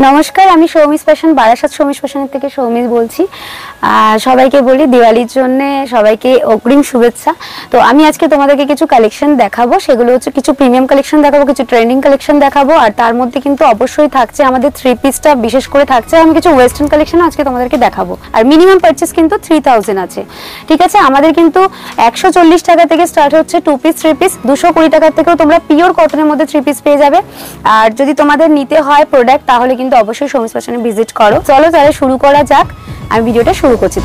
নমস্কার, আমি সৌমিস ফ্যাশন বারাসাত সৌমিস ফ্যাশনের থেকে সৌমিস বলছি। সবাইকে বলি দিওয়ালির জন্য সবাইকে অগ্রিম শুভেচ্ছা। তো আমি আজকে তোমাদেরকে কিছু কালেকশন দেখাবো, সেগুলো হচ্ছে কিছু প্রিমিয়াম কালেকশন দেখাবো, কিছু ট্রেন্ডিং কালেকশন দেখাবো, আর তার মধ্যে কিন্তু অবশ্যই থাকছে আমাদের 3 পিসটা বিশেষ করে থাকছে। আমি কিছু ওয়েস্টার্ন কালেকশন আজকে তোমাদেরকে দেখাবো, আর মিনিমাম পারচেস কিন্তু 3000 আছে। ঠিক আছে, আমাদের কিন্তু 140 টাকা থেকে স্টার্ট হচ্ছে 2 পিস 3 পিস, 220 টাকা থেকেও তোমরা পিওর কটনের মধ্যে 3 পিস পেয়ে যাবে। আর যদি তোমাদের নিতে হয় প্রোডাক্ট তাহলে কিন্তু অবশ্যই সৌমিস ফ্যাশনে ভিজিট করো। চলো তাহলে শুরু করা যাক, আমি ভিডিওটা শুরু করছি।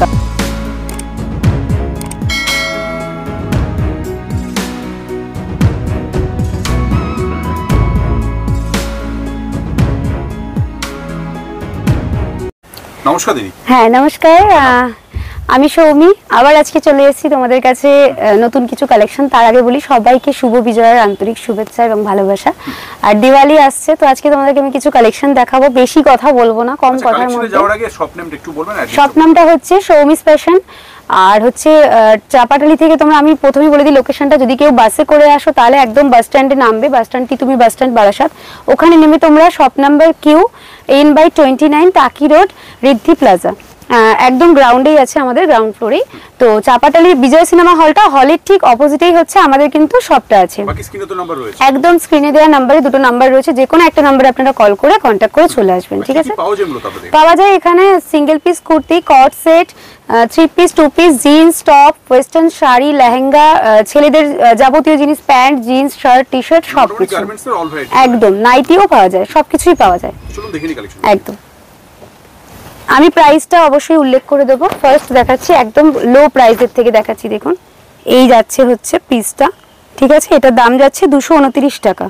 নমস্কার দিদি। হ্যাঁ নমস্কার, আমি সৌমি আবার আজকে চলে এসেছি তোমাদের কাছে নতুন কিছু কালেকশন। তার আগে বলি সবাইকে শুভ বিজয়ের আন্তরিক শুভেচ্ছা এবং ভালোবাসা। আর দিওয়ালি আসছে, তো আজকে তোমাদেরকে আমি কিছু কালেকশন দেখাবো, বেশি কথা বলবো না, কম কথার মধ্যে। যাওয়ার আগে শপ নেমটা একটু বলবেন? শপ নামটা হচ্ছে সৌমিস ফ্যাশন, আর হচ্ছে চাপাটালি থেকে তোমরা, আমি প্রথমেই বলে দিই লোকেশনটা, যদি কেউ বাসে করে আসো তাহলে একদম বাস স্ট্যান্ডে নামবে, বাস স্ট্যান্ডটি তুমি বাস স্ট্যান্ড বারাসাত, ওখানে নেমে তোমরা শপ নাম্বার QN/29 টাকি রোড ঋদ্ধি প্লাজা, একদম গ্রাউন্ডেই আছে, আমাদের গ্রাউন্ড ফ্লোরেই। তো চাপাটালি বিজয় সিনেমা হলটা, হলের ঠিক অপোজিটেই হচ্ছে আমাদের কিন্তু শপটা আছে। একদম স্ক্রিনে দেওয়া নাম্বারে দুটো নাম্বার রয়েছে, যে কোনো একটা নাম্বারে আপনারা কল করে কন্ট্যাক্ট করে চলে আসবেন। ঠিক আছে, পাওয়া যায় এখানে single piece kurti, cord set, 3 piece 2 piece, jeans top, western sari, lehenga, ছেলেদের যাবতীয় জিনিস, pant jeans shirt T shirt সবকিছু, একদম নাইটিও পাওয়া যায়, সবকিছুই পাওয়া যায় একদম। আমি প্রাইসটা অবশ্যই উল্লেখ করে দেবো। ফার্স্ট দেখাচ্ছি একদম লো প্রাইসের থেকে দেখাচ্ছি, দেখুন এই যাচ্ছে হচ্ছে পিসটা। ঠিক আছে, এটার দাম যাচ্ছে 229 টাকা।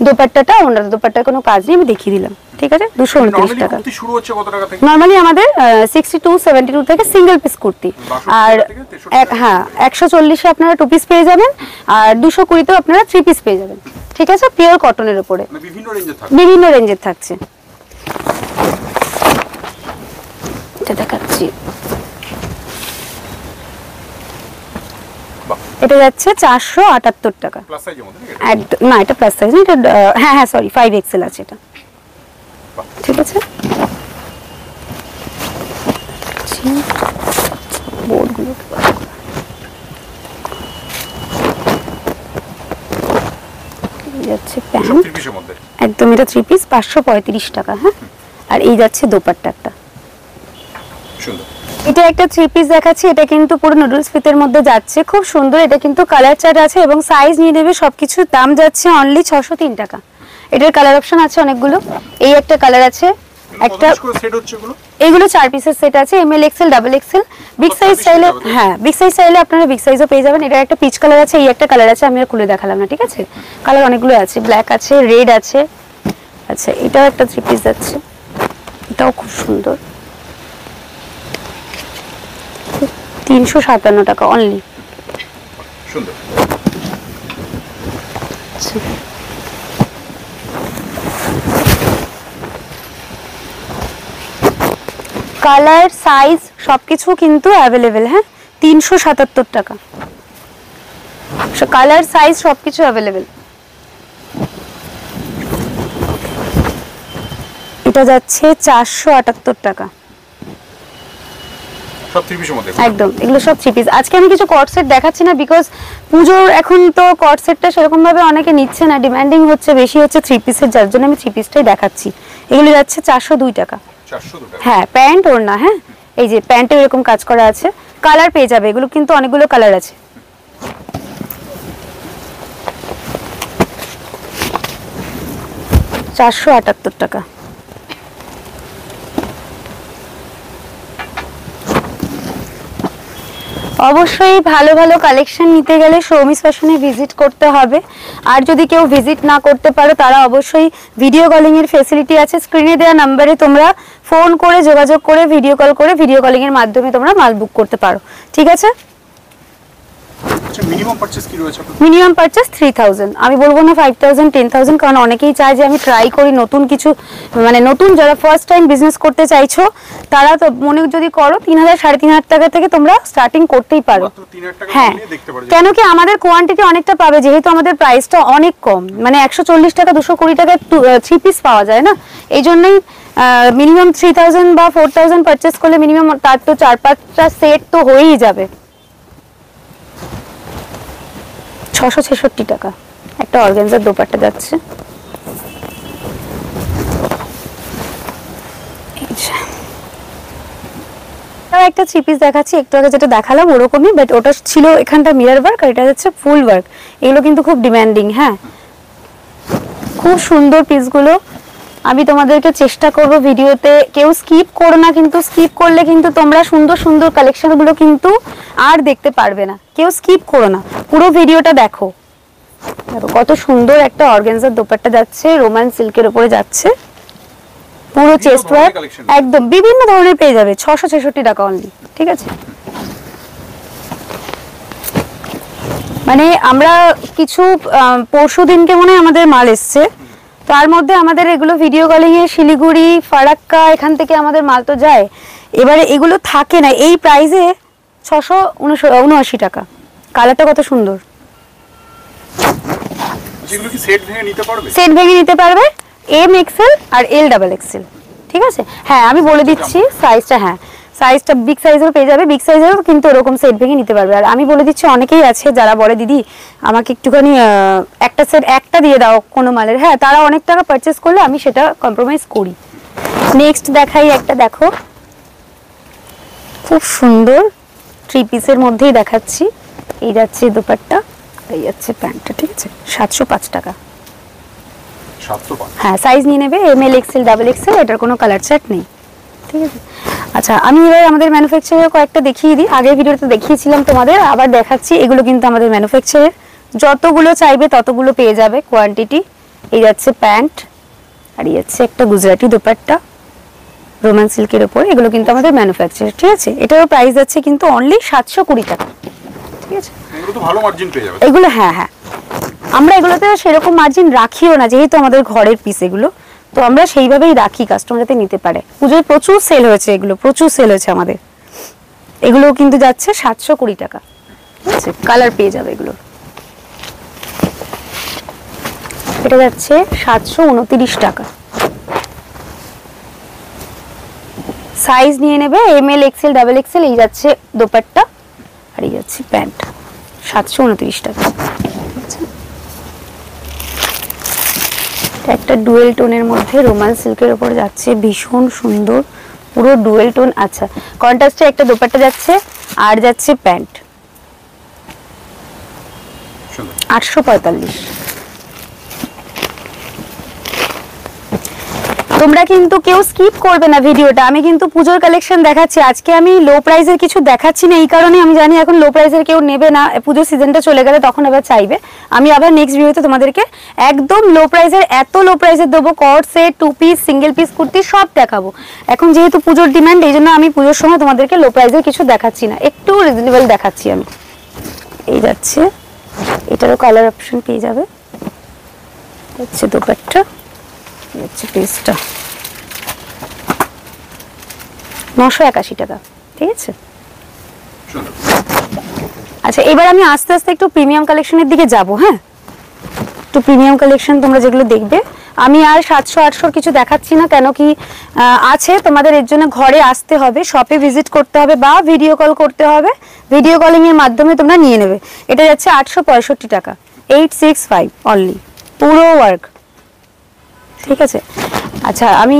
দোপাট্টাটা, ওনার দোপাট্টার কোনো কাজ নেই, আমি দেখিয়ে দিলাম। ঠিক আছে, 229 টাকা। নর্মালি আমাদের 62-72 থেকে সিঙ্গেল পিস কুর্তি, আর হ্যাঁ 140-এ আপনারা 2 পিস পেয়ে যাবেন, আর 220-তেও আপনারা 3 পিস পেয়ে যাবেন। ঠিক আছে, পিওর কটনের উপরে বিভিন্ন রেঞ্জের থাকছে। দেখাচ্ছি, এটা যাচ্ছে 478 টাকা। একদম না, এটা প্লাস সাইজ না, এটা হ্যাঁ হ্যাঁ সরি 5XL আছে এটা। ঠিক আছে, বোর্ডগুলো যাচ্ছে প্যান্ট, একদম এটা 3 পিস 535 টাকা। হ্যাঁ, আর এই যাচ্ছে দোপাট্টাটা, এটা একটা 3 পিস দেখাচ্ছি, এটা কিন্তু পুরো নুডলস ফিতের মধ্যে যাচ্ছে, খুব সুন্দর। এটা কিন্তু কালার চার্ট আছে এবং সাইজ নিয়ে নেবে সবকিছু। দাম যাচ্ছে অনলি 603 টাকা। এটার কালার অপশন আছে অনেকগুলো, এই একটা কালার আছে, একটা এগুলো 4 পিসের সেট আছে, ML XL double XL, big size চাইলে, হ্যাঁ বিগ সাইজ চাইলে আপনারা বিগ সাইজও পেয়ে যাবেন। এটা একটা পিচ কালার আছে, এই একটা কালার আছে, আমি আর খুলে দেখালাম না। ঠিক আছে, কালার অনেকগুলো আছে, ব্ল্যাক আছে, রেড আছে। আচ্ছা, এটাও একটা 3 পিস যাচ্ছে, এটাও খুব সুন্দর, 357 টাকা অনলি। কালার সাইজ সবকিছু কিন্তু অ্যাভেলেবেল। হ্যাঁ, 377 টাকা, কালার সাইজ সবকিছু অ্যাভেলেবেল। এটা যাচ্ছে 478 টাকা একদম। এগুলো সব 3 পিস। আজকে আমি কিছু কট সেট দেখাচ্ছি না, বিকজ পুজোর এখন তো কট সেটটা সেরকম ভাবে অনেকে নিচ্ছে না, ডিমান্ডিং হচ্ছে বেশি হচ্ছে 3 পিসের, যার জন্য আমি 3 পিসটাই দেখাচ্ছি। এগুলো যাচ্ছে 402 টাকা। হ্যাঁ, প্যান্ট ওড়না, হ্যাঁ এই যে প্যান্টে এরকম কাজ করা আছে, কালার পেয়ে যাবে, এগুলো কিন্তু অনেকগুলো কালার আছে। $478 টাকা। অবশ্যই ভালো ভালো কালেকশন নিতে গেলে সৌমিস ফ্যাশনে ভিজিট করতে হবে। আর যদি কেউ ভিজিট না করতে পারো তারা অবশ্যই ভিডিও কলিং এর ফ্যাসিলিটি আছে, স্ক্রিনে দেওয়া নাম্বারে তোমরা ফোন করে যোগাযোগ করে ভিডিও কল করে ভিডিও কলিং এর মাধ্যমে তোমরা মাল বুক করতে পারো। ঠিক আছে, আচ্ছা মিনিমাম পারচেজ কি রয়েছে আপনাদের? মিনিমাম পারচেজ 3000, আমি বলবো না 5000 10000, কারণ অনেকেই চায় যে আমি ট্রাই করি নতুন কিছু, মানে নতুন যারা ফার্স্ট টাইম বিজনেস করতে চাইছো তারা তো মনে যদি করো 3000 3500 টাকা থেকে তোমরা স্টার্টিং করতেই পারো। মাত্র 3000 টাকা হ্যাঁ, দিয়ে দেখতে পারো। কেন কি আমাদের কোয়ান্টিটি অনেকটা পাবে, যেহেতু আমাদের প্রাইসটা অনেক কম, মানে 140 টাকা 220 টাকায় 3 পিস পাওয়া যায় না, এই জন্যই মিনিমাম 3000 বা 4000 পারচেস করলে মিনিমাম তার তো 4-5টা সেট তো হয়েই যাবে। 666 টাকা একটা অর্গানজার দোপাট্টা যাচ্ছে। একটা 3 পিস দেখাচ্ছি, একটু আগে যেটা দেখালাম ওরকমই, বাট ওটা ছিল এখানটা মিরর ওয়ার্ক আর এটা হচ্ছে ফুল ওয়ার্ক। এগুলো কিন্তু খুব ডিমান্ডিং। হ্যাঁ, খুব সুন্দর পিসগুলো। আমি তোমাদেরকে চেষ্টা করব ভিডিওতে, কেউ স্কিপ করো না, কিন্তু স্কিপ করলে কিন্তু তোমরা সুন্দর সুন্দর কালেকশনগুলো কিন্তু আর দেখতে পারবে না। কেউ স্কিপ করো না, পুরো ভিডিওটা দেখো। দেখো কত সুন্দর একটা অর্গানজার দোপাট্টা যাচ্ছে, রোমান সিল্কের উপরে যাচ্ছে, পুরো চেস্ট ওয়ার্ক, একদম বিভিন্ন ধরনের পেয়ে যাবে। 666 টাকা অনলি। ঠিক আছে, মানে আমরা কিছু পরশু দিনকে মনে হয় আমাদের মাল এসছে, তার মধ্যে আমাদের এগুলো ভিডিও কলিং এ শিলিগুড়ি ফারাক্কা এখান থেকে আমাদের মাল তো যায়, এবারে এগুলো থাকে না এই প্রাইসে। 679 টাকা। কালারটা কত সুন্দর। যেগুলো কি সেট ভেঙে নিতে পারবে? সেট ভেঙে নিতে পারবে, এম এক্সেল আর এল ডাবল এক্সেল। ঠিক আছে, হ্যাঁ আমি বলে দিচ্ছি সাইজটা। হ্যাঁ, সাইজটা বিগ সাইজেরও পেয়ে যাবে, বিগ সাইজেরও কিন্তু এরকম সেট ভেঙে নিতে পারবে। আর আমি বলে দিচ্ছি, অনেকেই আছে যারা বলে দিদি আমাকে একটুখানি একটা সেট একটা দিয়ে দাও কোনো মালের। হ্যাঁ, তারা অনেক টাকা পারচেস করলে আমি সেটা কম্প্রোমাইজ করি। নেক্সট দেখাই একটা, দেখো খুব সুন্দর 3 পিসের মধ্যেই দেখাচ্ছি। এই যাচ্ছে দোপাট্টা, এই যাচ্ছে প্যান্টটা। ঠিক আছে, 705 টাকা। 705? হ্যাঁ, সাইজ নিয়ে নেবে M L XL double XL, এটার কোনো কালার চার্ট নেই। ঠিক আছে, আচ্ছা আমি এবার আমাদের ম্যানুফ্যাকচারের কয়েকটা দেখিয়ে দিই। আগের ভিডিওতে দেখিয়েছিলাম তোমাদের, আবার দেখাচ্ছি। এগুলো কিন্তু আমাদের ম্যানুফ্যাকচারের, যতগুলো চাইবে ততগুলো পেয়ে যাবে কোয়ান্টিটি। এই যাচ্ছে প্যান্ট, আর এই যাচ্ছে একটা গুজরাটি দোপাট্টা রোমান সিল্কের উপর। এগুলো কিন্তু আমাদের ম্যানুফ্যাকচার। ঠিক আছে, এটারও প্রাইস যাচ্ছে কিন্তু অনলি 720 টাকা। ঠিক আছে, এগুলো তো ভালো মার্জিন পেয়ে যাবে এগুলো। হ্যাঁ হ্যাঁ, আমরা এগুলোতে সেরকম মার্জিন রাখিও না, যেহেতু আমাদের ঘরের পিস এগুলো, তো আমরা সেইভাবেই রাখি কাস্টমার যাতে নিতে পারে। পুজোয় প্রচুর সেল হয়েছে, এগুলো প্রচুর সেল হয়েছে আমাদের। এগুলো কিন্তু যাচ্ছে 720 টাকা। ঠিক আছে, কালার পেয়ে যাবে এগুলো। এটা যাচ্ছে 729 টাকা। সাইজ নিয়ে নেবে M L XL double XL. এই যাচ্ছে দোপাট্টা আর এই যাচ্ছে প্যান্ট, 729 টাকা। একটা ডুয়েল টোনের মধ্যে রোমান সিল্কের উপর যাচ্ছে, ভীষণ সুন্দর পুরো ডুয়েল টোন। আচ্ছা, কন্ট্রাস্টে একটা দোপাট্টা যাচ্ছে আর যাচ্ছে প্যান্ট, 845। তোমরা কিন্তু কেউ স্কিপ করবে না ভিডিওটা। আমি কিন্তু পুজোর কালেকশন দেখাচ্ছি, আজকে আমি লো প্রাইসের কিছু দেখাচ্ছি না, এই কারণে আমি জানি এখন লো প্রাইসের কেউ নেবে না, পুজোর সিজনটা চলে গেলে তখন আবার চাইবে। আমি আবার নেক্সট ভিডিওতে তোমাদেরকে একদম লো প্রাইসের, এত লো প্রাইসের দেবো, cord set, 2 piece, single piece kurti সব দেখাবো। এখন যেহেতু পুজোর ডিমান্ড, এই জন্য আমি পুজোর সময় তোমাদেরকে লো প্রাইসের কিছু দেখাচ্ছি না, একটু রিজনেবল দেখাচ্ছি আমি। এই যাচ্ছে, এটারও কালার অপশন পেয়ে যাবে। হচ্ছে দোপাট্টা, হচ্ছে পিসটা 981 টাকা। ঠিক আছে, আচ্ছা এবার আমি আস্তে আস্তে একটু প্রিমিয়াম কালেকশনের দিকে যাব। হ্যাঁ, একটু প্রিমিয়াম কালেকশন তোমরা যেগুলো দেখবে, আমি আর 700-800 কিছু দেখাচ্ছি না, কেন কি আছে তোমাদের, এর জন্য ঘরে আসতে হবে, শপে ভিজিট করতে হবে বা ভিডিও কল করতে হবে। ভিডিও কলিং এর মাধ্যমে তোমরা নিয়ে নেবে। এটা যাচ্ছে 865 টাকা, 865 অনলি, পুরো ওয়ার্ক। ঠিক আছে, আচ্ছা আমি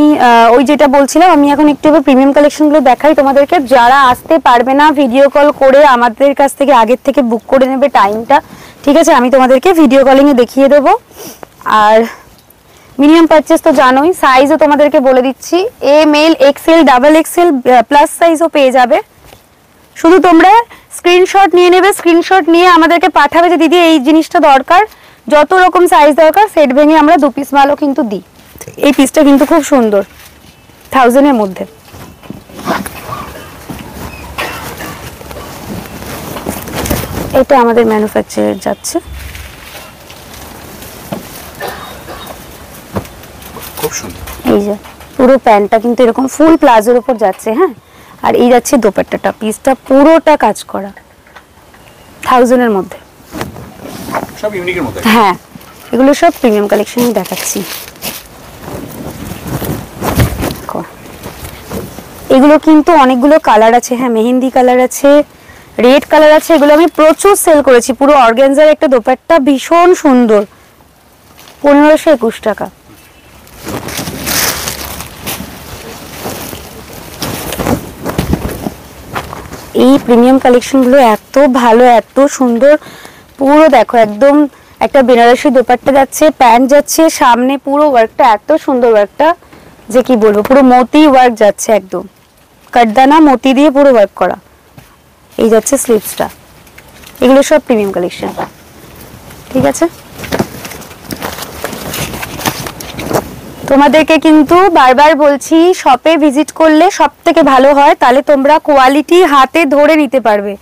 ওই যেটা বলছিলাম, আমি এখন একটু প্রিমিয়াম কালেকশনগুলো দেখাই তোমাদেরকে। যারা আসতে পারবে না, ভিডিও কল করে আমাদের কাছ থেকে আগের থেকে বুক করে নেবে টাইমটা। ঠিক আছে, আমি তোমাদেরকে ভিডিও কলিংয়ে দেখিয়ে দেবো। আর মিনিমাম পারচেস তো জানোই, সাইজও তোমাদেরকে বলে দিচ্ছি, M L XL double XL plus সাইজও পেয়ে যাবে। শুধু তোমরা স্ক্রিনশট নিয়ে নেবে, স্ক্রিনশট নিয়ে আমাদেরকে পাঠাবে যে দিদি এই জিনিসটা দরকার, যত রকম সাইজ দরকার সেট ভেঙে আমরা 2 পিস মালও কিন্তু দিই। এই পিসটা কিন্তু খুব সুন্দর, 1000 এর মধ্যে। এটা আমাদের ম্যানুফ্যাকচারার যাচ্ছে। খুব সুন্দর। এই যে পুরো প্যান্টটা কিন্তু এরকম ফুল প্লাজোর উপর যাচ্ছে। হ্যাঁ, আর এই যাচ্ছে দোপাট্টাটা, পিসটা পুরোটা কাজ করা 1000 এর মধ্যে, সব ইউনিকের মধ্যে। হ্যাঁ, এগুলো সব প্রিমিয়াম কালেকশনই দেখাচ্ছি। এগুলো কিন্তু অনেকগুলো কালার আছে। হ্যাঁ, মেহেন্দি কালার আছে, রেড কালার আছে। এগুলো আমি প্রচুর সেল করেছি। পুরো অর্গানজার একটা দোপাট্টা, ভীষণ সুন্দর, 1521 টাকা। এই প্রিমিয়াম কালেকশনগুলো এত ভালো, এত সুন্দর। পুরো দেখো একদম একটা বেনারসি দোপাট্টা যাচ্ছে, প্যান্ট যাচ্ছে, সামনে পুরো ওয়ার্কটা এত সুন্দর, ওয়ার্কটা যে কি বলবো, পুরো মতি ওয়ার্ক যাচ্ছে, একদম কাটদানা মতি দিয়ে পুরো ওয়ার্ক করা। এই যাচ্ছে স্লিভসটা। এগুলো সব প্রিমিয়াম কালেকশন, ঠিক আছে। তোমাদেরকে কিন্তু বারবার বলছি, শপে ভিজিট করলে সব থেকে ভালো হয়, তাহলে তোমরা কোয়ালিটি হাতে ধরে নিতে পারবে।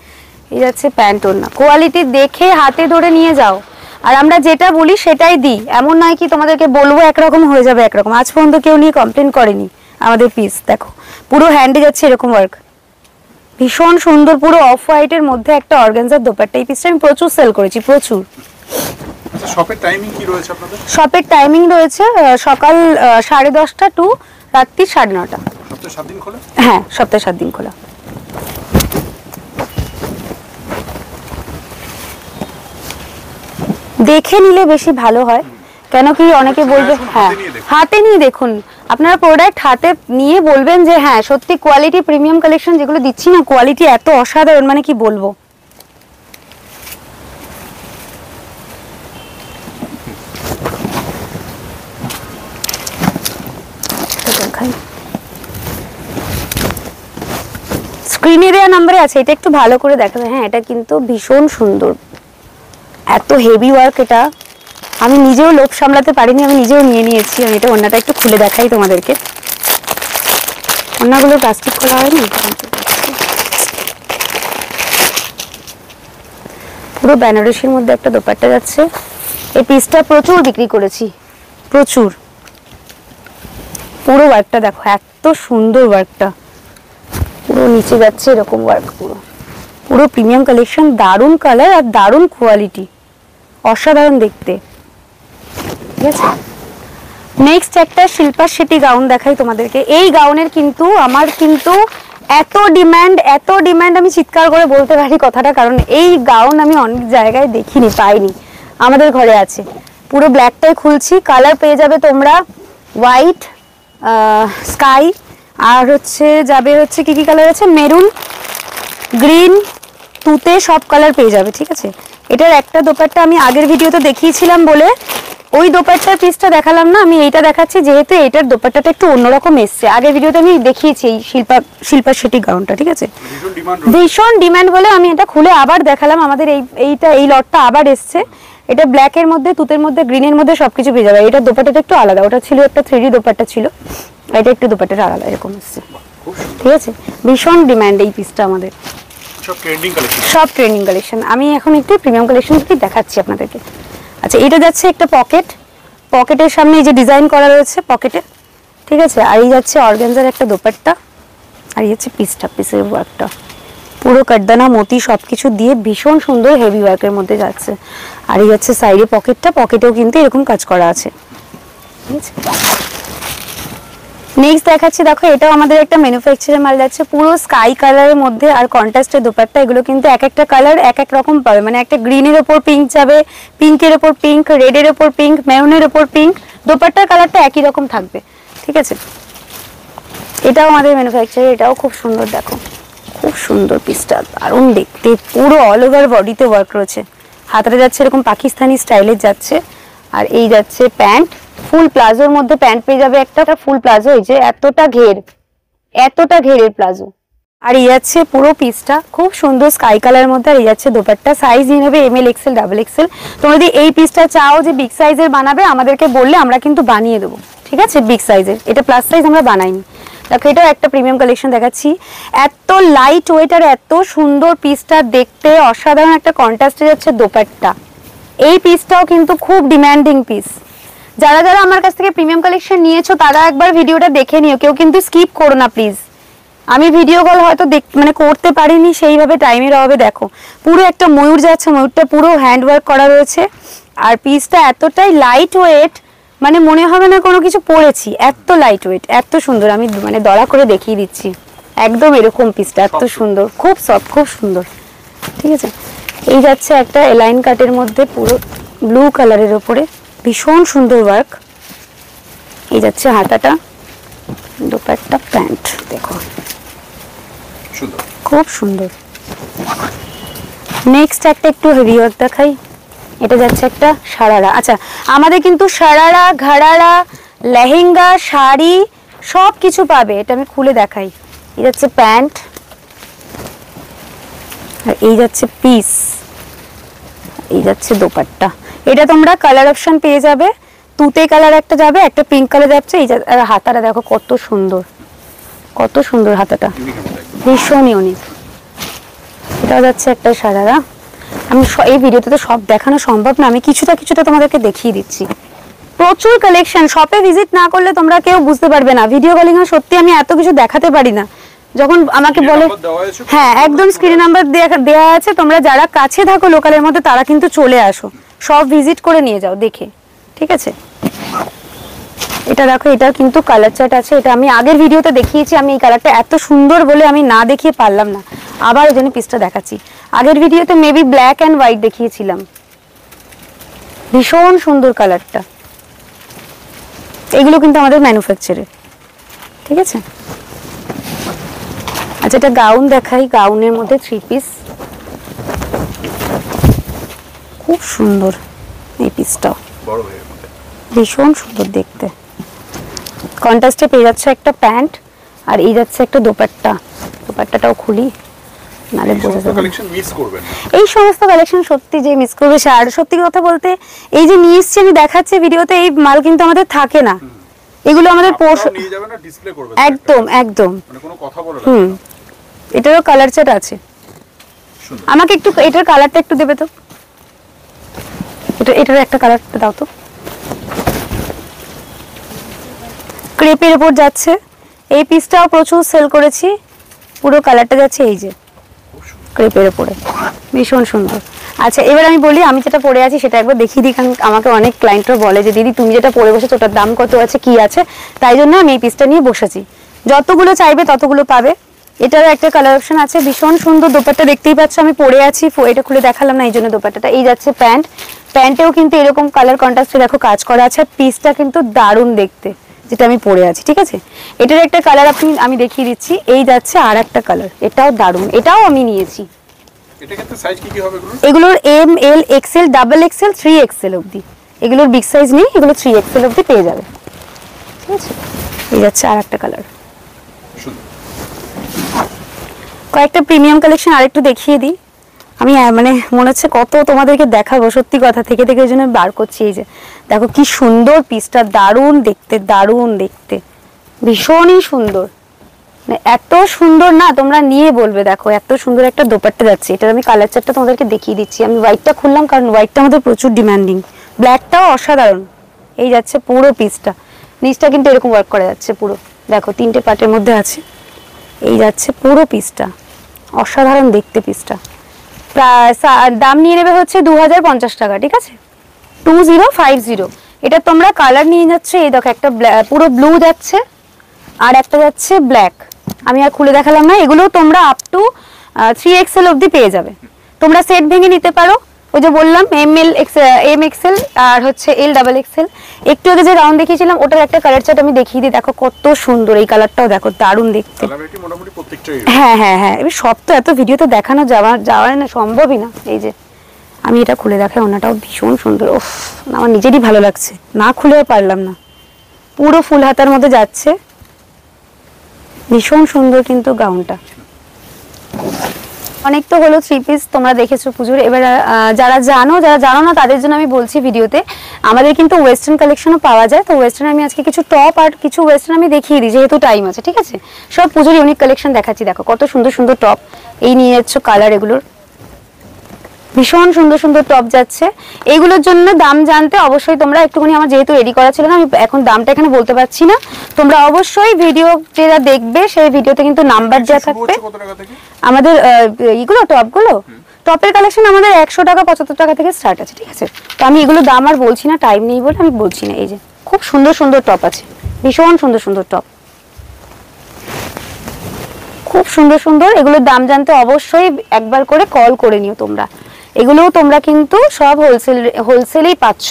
এই যাচ্ছে প্যান্ট, ওড়না কোয়ালিটি দেখে হাতে ধরে নিয়ে যাও। আর আমরা যেটা বলি সেটাই দিই, এমন নয় কি তোমাদেরকে বলবো একরকম হয়ে যাবে একরকম। আজ পর্যন্ত কেউ নিয়ে কমপ্লেন করেনি আমাদের পিস। দেখো পুরো হ্যান্ডে যাচ্ছে এরকম ওয়ার্ক, ভীষণ সুন্দর, পুরো অফ হোয়াইটের মধ্যে একটা অর্গানজার দোপাট্টা। এই পিসটা আমি প্রচুর সেল করেছি, প্রচুর। শপের টাইমিং কি রয়েছে আপনাদের? শপের টাইমিং রয়েছে সকাল 10:30টা টু রাত্রি 9:30। সপ্তাহে 7 দিন খোলা? হ্যাঁ, সপ্তাহে 7 দিন খোলা। দেখে নিলে বেশি ভালো হয়, কেন কি অনেকে বলবে, হ্যাঁ হাতে নিয়ে দেখুন। আপনারা প্রোডাক্ট হাতে নিয়ে বলবেন যে হ্যাঁ সত্যি কোয়ালিটি, প্রিমিয়াম কালেকশন যেগুলো দিচ্ছি না, কোয়ালিটি এত অসাধারণ, মানে কি বলবো। স্ক্রিনে দেওয়া নাম্বারে আছে, এটা একটু ভালো করে দেখাবে। হ্যাঁ, এটা কিন্তু ভীষণ সুন্দর, এত হেভি ওয়ার্ক। এটা আমি নিজেও লোভ সামলাতে পারিনি, আমি নিজেও নিয়ে নিয়েছি। আমি এটা ওড়নাটা একটু খুলে দেখাই তোমাদেরকে। ওড়নাগুলো প্লাস্টিক খোলা হয়নি, পুরো বেনারসির মধ্যে একটা দোপাট্টা যাচ্ছে। এই পিসটা প্রচুর বিক্রি করেছি, প্রচুর। পুরো ওয়ার্কটা দেখো, এত সুন্দর ওয়ার্কটা, পুরো নিচে যাচ্ছে এরকম ওয়ার্ক, পুরো পুরো প্রিমিয়াম কালেকশন, দারুণ কালার আর দারুণ কোয়ালিটি, অসাধারণ দেখতে, ঠিক আছে। নেক্সট একটা শিল্পা শেট্টি গাউন দেখাই তোমাদেরকে। এই গাউনের কিন্তু আমার কিন্তু এত ডিমান্ড, আমি চিৎকার করে বলতে পারি কথাটা, কারণ এই গাউন আমি অনেক জায়গায় দেখিনি, পাইনি, আমাদের ঘরে আছে। পুরো ব্ল্যাকটাই খুলছি, কালার পেয়ে যাবে তোমরা হোয়াইট, স্কাই, আর হচ্ছে যাবে হচ্ছে কি কালার আছে, মেরুন, গ্রিন, তুতে, সব কালার পেয়ে যাবে, ঠিক আছে। এটার একটা দোপাট্টা আমি আগের ভিডিওতে দেখিয়েছিলাম বলে ওই দোপাট্টার পিসটা দেখালাম না, আমি এইটা দেখাচ্ছি যেহেতু এটার দোপাট্টাটা একটু অন্যরকম এসছে। আগের ভিডিওতে আমি দেখিয়েছি এই শিল্পা শেট্টি গাউনটা, ঠিক আছে। ভীষণ ডিমান্ড বলে আমি এটা খুলে আবার দেখালাম। আমাদের এই লটটা আবার এসছে। এটা ব্ল্যাকের মধ্যে, তুতের মধ্যে, গ্রিনের মধ্যে সবকিছু পেয়ে যাবে। এটা দোপাট্টাটা একটু আলাদা, ওটা ছিল একটা 3D দোপাট্টা ছিল, এটা একটু দোপাট্টাটা আলাদা এরকম এসছে, ঠিক আছে। ভীষণ ডিমান্ড এই পিসটা আমাদের, সব ট্রেন্ডিং কালেকশন। আমি এখন একটু প্রিমিয়াম কালেকশনগুলি দেখাচ্ছি আপনাদেরকে। আচ্ছা, এটা যাচ্ছে একটা পকেটের সামনে এই যে ডিজাইন করা রয়েছে পকেটে, ঠিক আছে। আর এই যাচ্ছে অর্গানজার একটা দোপাট্টা, আর এই হচ্ছে পিসের ওয়ার্কটা, পুরো কাটদানা মতি সবকিছু দিয়ে ভীষণ সুন্দর হেভি ওয়ার্কের মধ্যে যাচ্ছে। আর এই যাচ্ছে সাইডে পকেটেও কিন্তু এরকম কাজ করা আছে, ঠিক আছে। নেক্সট দেখাচ্ছি, দেখো এটাও আমাদের একটা ম্যানুফ্যাকচারের মাল যাচ্ছে, পুরো স্কাই কালারের মধ্যে আর কন্ট্রাস্টের দোপাট্টা। এগুলো কিন্তু এক একটা কালার এক এক রকম পাবে, মানে একটা গ্রিনের ওপর পিঙ্ক যাবে, পিঙ্কের ওপর পিঙ্ক, রেডের ওপর পিঙ্ক, মেরুনের ওপর পিঙ্ক, দোপাট্টার কালারটা একই রকম থাকবে, ঠিক আছে। এটাও আমাদের ম্যানুফ্যাকচারার, এটাও খুব সুন্দর, দেখো খুব সুন্দর পিসটা, দারুণ দেখতে, পুরো অল ওভার বডিতে ওয়ার্ক রয়েছে। হাতটা যাচ্ছে এরকম পাকিস্তানি স্টাইলের যাচ্ছে। আর এই যাচ্ছে প্যান্ট, ফুল প্লাজোর মধ্যে প্যান্ট পেয়ে যাবে একটা, ফুল প্লাজো, এই যে এতটা ঘেরের প্লাজো। আর এই যাচ্ছে পুরো পিসটা খুব সুন্দর স্কাই কালারের মধ্যে। আর এই যাচ্ছে দোপাট্টা, সাইজ নিয়ে নেবে ML XL XXL। তোমরা যদি এই পিসটা চাও যে বিগ সাইজের বানাবে, আমাদেরকে বললে আমরা কিন্তু বানিয়ে দেবো, ঠিক আছে। বিগ সাইজের, এটা প্লাস সাইজ আমরা বানাইনি, দেখো এটাও একটা প্রিমিয়াম কালেকশন দেখাচ্ছি, এত লাইট ওয়েট আর এত সুন্দর পিসটা দেখতে, অসাধারণ একটা কন্ট্রাস্টে যাচ্ছে দোপাট্টা। এই পিসটাও কিন্তু খুব ডিমান্ডিং পিস। যারা যারা আমার কাছ থেকে প্রিমিয়াম কালেকশন নিয়েছো তারা একবার ভিডিওটা দেখে নিও, কেউ কিন্তু স্কিপ করো না প্লিজ। আমি ভিডিও কল হয়তো মানে করতে পারিনি সেইভাবে, টাইমের অভাবে। দেখো পুরো একটা ময়ূর যাচ্ছে, ময়ূরটা পুরো হ্যান্ড ওয়ার্ক করা রয়েছে, আর পিসটা এতটাই লাইট ওয়েট মানে মনে হবে না কোনো কিছু পরেছি, এত লাইট ওয়েট, এত সুন্দর। আমি মানে দড়া করে দেখিয়ে দিচ্ছি, একদম এরকম পিসটা এত সুন্দর, খুব সফট, খুব সুন্দর। ঠিক আছে, এই যাচ্ছে একটা এলাইন কাটের মধ্যে পুরো ব্লু কালারের ওপরে, ভীষণ সুন্দর ওয়ার্ক। এই যাচ্ছে হাতাটা, দোপাট্টা, প্যান্ট দেখো সুন্দর, খুব সুন্দর। নেক্সট একটা একটু হেভি ওয়ার্ক দেখাই, এটা যাচ্ছে একটা সারারা। আচ্ছা, আমাদের কিন্তু সারারা, ঘাড়ারা, লেহেঙ্গা, শাড়ি সব কিছু পাবে। এটা আমি খুলে দেখাই। এই যাচ্ছে প্যান্ট, আর এই যাচ্ছে পিস, এই যাচ্ছে দোপাট্টা। এটা তোমরা কালার অপশন পেয়ে যাবে, তুতে কালার একটা যাবে, একটা পিঙ্ক কালার যাচ্ছে। এই হাতাটা দেখো কত সুন্দর, কত সুন্দর হাতাটা, ভীষণ ইউনিক। এটা যাচ্ছে একটা সারারা। আমি এই ভিডিওতে তো সব দেখানো সম্ভব না, আমি কিছুটা কিছুটা তোমাদেরকে দেখিয়ে দিচ্ছি। প্রচুর কালেকশন, শপে ভিজিট না করলে তোমরা কেউ বুঝতে পারবে না। ভিডিও কলিং এ সত্যি আমি এত কিছু দেখাতে পারি না। যখন আমাকে বলে, হ্যাঁ একদম স্ক্রিন নাম্বার দেওয়া আছে, তোমরা যারা কাছে থাকো লোকালের মধ্যে তারা কিন্তু চলে আসো, সব ভিজিট করে নিয়ে যাও দেখে, ঠিক আছে। এটা দেখো, এটা কিন্তু কালার চার্ট আছে, এটা আমি আগের ভিডিওতে দেখিয়েছি। আমি এই কালারটা এত সুন্দর বলে আমি না দেখিয়ে পারলাম না, আবার ওই জন্য পিসটা দেখাচ্ছি। আগের ভিডিওতে মেবি ব্ল্যাক অ্যান্ড হোয়াইট দেখিয়েছিলাম, ভীষণ সুন্দর কালারটা। এগুলো কিন্তু আমাদের ম্যানুফ্যাকচারে, ঠিক আছে। আচ্ছা, এটা গাউন দেখাই, গাউনের মধ্যে 3 পিস, খুব সুন্দর এই পিসটাও, বড় হয়ে গেছে, ভীষণ সুন্দর দেখতে। কন্ট্রাস্টে পেয়ে যাচ্ছে একটা প্যান্ট, আর এই যাচ্ছে একটা দোপাট্টা। দোপাট্টাটাও খুলি, নালে বোঝা যাবে। কালেকশন মিস করবেন না, এই সমস্ত কালেকশন সত্যি যে মিস করবে। আর সত্যি কথা বলতে, এই যে নিয়ে এসছি আমি দেখাচ্ছি ভিডিওতে, এই মাল কিন্তু আমাদের থাকে না, এগুলো আমাদের নিয়ে যাবেন না, ডিসপ্লে করবেন একদম একদম, মানে কোনো কথা বলে না। এটারও কালার চার্ট আছে। আমাকে একটু এটার কালারটা একটু দেবে তো, এটার একটা কালারটা দাও তো। ক্রেপের উপর যাচ্ছে, এই পিসটাও প্রচুর সেল করেছি। পুরো কালারটা যাচ্ছে এই যে ক্রেপের উপরে, ভীষণ সুন্দর। আচ্ছা, এবার আমি বলি আমি যেটা পরে আছি সেটা একবার দেখিয়ে দিই, কারণ আমাকে অনেক ক্লায়েন্টরা বলে যে দিদি তুমি যেটা পরে বসেছো ওটার দাম কত আছে, কি আছে, তাই জন্য আমি এই পিসটা নিয়ে বসেছি। যতগুলো চাইবে ততগুলো পাবে। এটারও একটা কালার অপশন আছে, ভীষণ সুন্দর দোপাট্টা দেখতেই পাচ্ছ আমি পরে আছি, এটা খুলে দেখালাম না এই জন্য দোপাট্টাটা। এই যাচ্ছে প্যান্ট, প্যান্টেও কিন্তু এরকম কালার কন্ট্রাস্টে দেখো কাজ করা আছে, পিসটা কিন্তু দারুণ দেখতে, যেটা আমি পরে আছি, ঠিক আছে। এটার একটা কালার আমি দেখিয়ে দিচ্ছি, এই যাচ্ছে আর একটা কালার, এটাও দারুণ, এটাও আমি নিয়েছি। এটা কিন্তু সাইজ কি কি হবে এগুলোর M, L, XL, double Excel, 3XL অবধি। এগুলোর বিগ সাইজ নেই, এগুলো 3XL অবধি পেয়ে যাবে, ঠিক আছে। এই যাচ্ছে আর একটা কালার। কয়েকটা প্রিমিয়াম কালেকশন আরেকটু দেখিয়ে দিই। আমি মানে মনে হচ্ছে কত তোমাদেরকে দেখাবো, সত্যি কথা, থেকে থেকে ওই জন্য বার করছি। এই যে দেখো কি সুন্দর পিসটা, দারুণ দেখতে, দারুণ দেখতে, ভীষণই সুন্দর, এত সুন্দর না তোমরা নিয়ে বলবে। দেখো এত সুন্দর একটা দোপাট্টা যাচ্ছে, এটার আমি কালার চার্টটা তোমাদেরকে দেখিয়ে দিচ্ছি। আমি হোয়াইটটা খুললাম কারণ হোয়াইটটা আমাদের প্রচুর ডিমান্ডিং, ব্ল্যাকটাও অসাধারণ। এই যাচ্ছে পুরো পিসটা, নিচটা কিন্তু এরকম ওয়ার্ক করা যাচ্ছে পুরো, দেখো 3টে পার্টের মধ্যে আছে। এই যাচ্ছে পুরো পিসটা, অসাধারণ দেখতে পিসটা। প্রায় দাম নিয়ে নেবে হচ্ছে 2050 টাকা, ঠিক আছে, 2050। এটা তোমরা কালার নিয়ে যাচ্ছে, এই দেখো একটা পুরো ব্লু যাচ্ছে, আর একটা যাচ্ছে ব্ল্যাক। আমি আর খুলে দেখালাম না। এগুলো তোমরা আপ টু 3XL অবধি পেয়ে যাবে। তোমরা সেট ভেঙে নিতে পারো, ওই যে বললাম MXL আর হচ্ছে LXXL। একটু আগে যে রাউন্ড দেখিয়েছিলাম ওটার একটা কালার চার্ট আমি দেখিয়ে দিই, দেখো কত সুন্দর। এই কালারটাও দেখো দারুণ দেখতে। হ্যাঁ হ্যাঁ হ্যাঁ, এবার সব তো এত ভিডিওতে দেখানো যাওয়া না, সম্ভবই না। এই যে আমি এটা খুলে দেখাই, ওনাটাও ভীষণ সুন্দর। ওফ, আমার নিজেরই ভালো লাগছে, না খুলেও পারলাম না। পুরো ফুল হাতার মধ্যে যাচ্ছে, ভীষণ সুন্দর কিন্তু গাউনটা। অনেক তো হলো থ্রি পিস তোমরা দেখেছো পুজোর। এবার যারা জানো না তাদের জন্য আমি বলছি ভিডিওতে, আমাদের কিন্তু ওয়েস্টার্ন কালেকশনও পাওয়া যায়। তো ওয়েস্টার্ন আমি আজকে কিছু টপ আর কিছু ওয়েস্টার্ন আমি দেখিয়ে দিই, যেহেতু টাইম আছে, ঠিক আছে। সব পুজোর ইউনিক কালেকশন দেখাচ্ছি। দেখো কত সুন্দর সুন্দর টপ, এই নিয়ে যাচ্ছ কালার, এগুলোর ভীষণ সুন্দর সুন্দর টপ যাচ্ছে। এইগুলোর জন্য দাম জানতে অবশ্যই তোমরা একটুখানি, আমার যেহেতু রেডি করা ছিল না, আমি এখন দামটা এখানে বলতে পারছি না। তোমরা অবশ্যই ভিডিও যেটা দেখবে সেই ভিডিওতে কিন্তু নাম্বার দেওয়া থাকবে। আমাদের এইগুলো টপগুলো, টপের কালেকশন আমাদের 100 টাকা 75 টাকা থেকে স্টার্ট আছে, ঠিক আছে। তো আমি এগুলো দাম আর বলছি না, টাইম নেই বলে আমি বলছি না। এই যে খুব সুন্দর সুন্দর টপ আছে, ভীষণ সুন্দর সুন্দর টপ, খুব সুন্দর সুন্দর। এগুলোর দাম জানতে অবশ্যই একবার করে কল করে নিও তোমরা। এগুলোও তোমরা কিন্তু সব হোলসেলেই পাচ্ছ।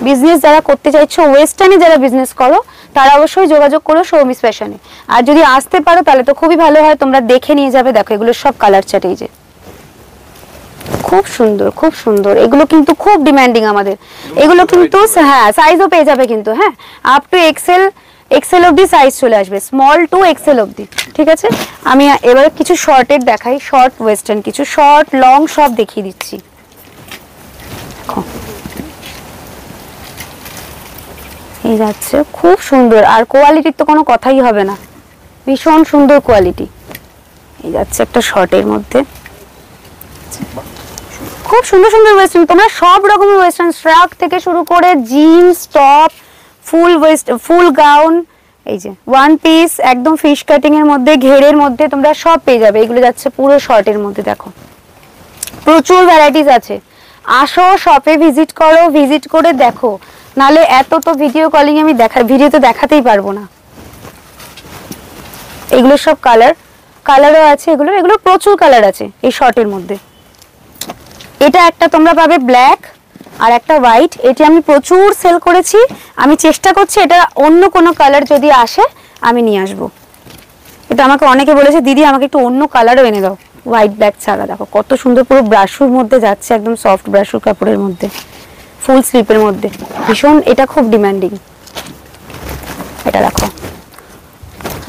বিজনেস যারা করতে চাইছো, ওয়েস্টার্নে যারা বিজনেস করো, তারা অবশ্যই যোগাযোগ করো সৌমিস ফ্যাশনে। আর যদি আসতে পারো তাহলে তো খুবই ভালো হয়, তোমরা দেখে নিয়ে যাবে। দেখো এগুলো সব কালার চার্ট, এই যে খুব সুন্দর খুব সুন্দর। এগুলো কিন্তু খুব ডিমান্ডিং আমাদের। এগুলো কিন্তু হ্যাঁ সাইজও পেয়ে যাবে কিন্তু, হ্যাঁ আপ টু এক্সেল অবধি সাইজ চলে আসবে, স্মল টু এক্সেল অবধি, ঠিক আছে। আমি এবার কিছু শর্টের দেখাই, শর্ট ওয়েস্টার্ন, কিছু শর্ট লং সব দেখিয়ে দিচ্ছি। এই যাচ্ছে খুব সুন্দর, আর কোয়ালিটির তো কোনো কথাই হবে না, ভীষণ সুন্দর কোয়ালিটি। এই যাচ্ছে একটা শর্টের মধ্যে, খুব সুন্দর সুন্দর ওয়েস্টার্ন। তোমরা সব রকমের ওয়েস্টার্ন, ফ্রক থেকে শুরু করে জিন্স টপ, ফুল গাউন, এই যে ওয়ান পিস, একদম ফিশ কাটিং এর মধ্যে, ঘেরের মধ্যে তোমরা সব পেয়ে যাবে। এগুলো যাচ্ছে পুরো শর্টের মধ্যে। দেখো প্রচুর ভ্যারাইটিস আছে, আসো শপে ভিজিট করো, ভিজিট করে দেখো, নালে এত তো ভিডিও কলিং আমি ভিডিওতে দেখাতেই পারবো না। এগুলো সব কালারও আছে, এগুলো প্রচুর কালার আছে এই শর্টের মধ্যে। এটা একটা তোমরা পাবে ব্ল্যাক আর একটা হোয়াইট, এটি আমি প্রচুর সেল করেছি। আমি চেষ্টা করছি এটা অন্য কোনো কালার যদি আসে আমি নিয়ে আসবো। এটা আমাকে অনেকে বলেছে দিদি আমাকে একটু অন্য কালারও এনে দাও, হোয়াইট ব্ল্যাক ছাড়া। দেখো কত সুন্দর, পুরো ব্রাশুর মধ্যে যাচ্ছে, একদম সফট ব্রাশুর কাপড়ের মধ্যে, ফুল স্লিপের মধ্যে, ভীষণ এটা খুব ডিমান্ডিং। এটা দেখো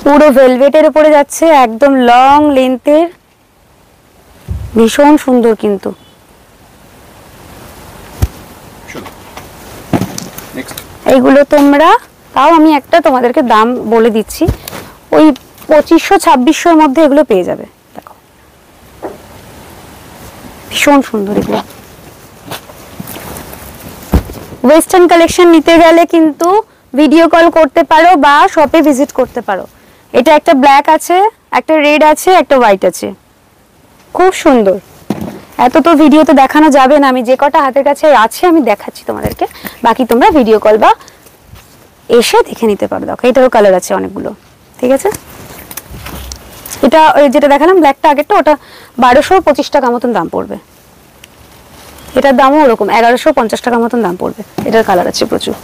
পুরো ভেলভেটের উপরে যাচ্ছে, একদম লং লেন্থের, ভীষণ সুন্দর কিন্তু। এইগুলো তোমরা, তাও আমি একটা তোমাদেরকে দাম বলে দিচ্ছি, ওই 2500-2600 মধ্যে এগুলো পেয়ে যাবে। দেখো ভীষণ সুন্দর এগুলো। ওয়েস্টার্ন কালেকশন নিতে গেলে কিন্তু ভিডিও কল করতে পারো বা শপে ভিজিট করতে পারো। এটা একটা ব্ল্যাক আছে, একটা রেড আছে, একটা হোয়াইট আছে, খুব সুন্দর। এত তো ভিডিওতে দেখানো যাবে না, আমি যে কটা হাতের কাছে আছে আমি দেখাচ্ছি তোমাদেরকে, বাকি তোমরা ভিডিও কল বা এসে দেখে নিতে পারো। দেখো এটারও কালার আছে অনেকগুলো, ঠিক আছে। এটা যেটা দেখালাম ব্ল্যাকটা আগেরটা, ওটা 1225 টাকা মতন দাম পড়বে। এটার দামও ওরকম 1150 টাকা মতন দাম পড়বে। এটার কালার আছে প্রচুর।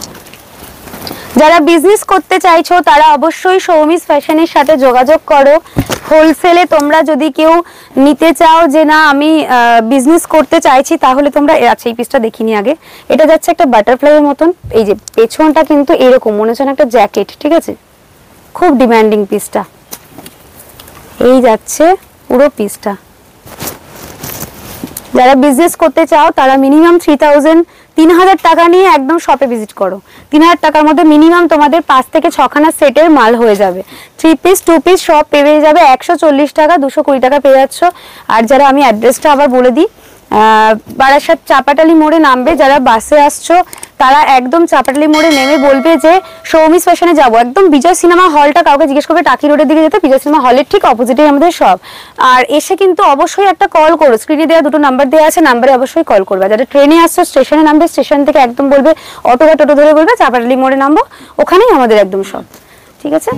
যারা বিজনেস করতে চাইছো তারা অবশ্যই সৌমিস ফ্যাশনের সাথে যোগাযোগ করো। হোলসেলে তোমরা যদি কেউ নিতে চাও যে না আমি বিজনেস করতে চাইছি, তাহলে তোমরা আচ্ছা এই পিসটা দেখিনি আগে। এটা যাচ্ছে একটা বাটারফ্লাইয়ের মতন, এই যে পেছনটা কিন্তু এরকম মনে হচ্ছে একটা জ্যাকেট, ঠিক আছে, খুব ডিমান্ডিং পিসটা। এই যাচ্ছে পুরো পিসটা। যারা বিজনেস করতে চাও তারা মিনিমাম 3000 টাকা নিয়ে একদম শপে ভিজিট করো। 3000 টাকার মধ্যে মিনিমাম তোমাদের 5 থেকে 6 খানা সেটের মাল হয়ে যাবে। 3 পিস 2 পিস সব পেয়ে যাবে 140 টাকা, 220 টাকা পেয়ে যাচ্ছ। আর যারা, আমি অ্যাড্রেসটা আবার বলে দিই, বারাসাত চাপাটালি মোড়ে নামবে। যারা বাসে আসছো তারা একদম চাপাটালি মোড়ে নেমে বলবে যে সৌমিস ফ্যাশনে যাবো। একদম বিজয় সিনেমা হলটা, কাউকে জিজ্ঞেস করবে টাকি রোডের দিকে যেতে, বিজয় সিনেমা হলের ঠিক অপোজিটে আমাদের সব। আর এসে কিন্তু অবশ্যই একটা কল করো, স্ক্রিনে দেওয়া 2টো নাম্বার দেওয়া আছে, নাম্বারে অবশ্যই কল করবে। যারা ট্রেনে আসছো স্টেশনে নামবে, স্টেশন থেকে একদম বলবে অটো বা টোটো ধরে বলবে চাপাটালি মোড়ে নামবো, ওখানেই আমাদের একদম সব, ঠিক আছে।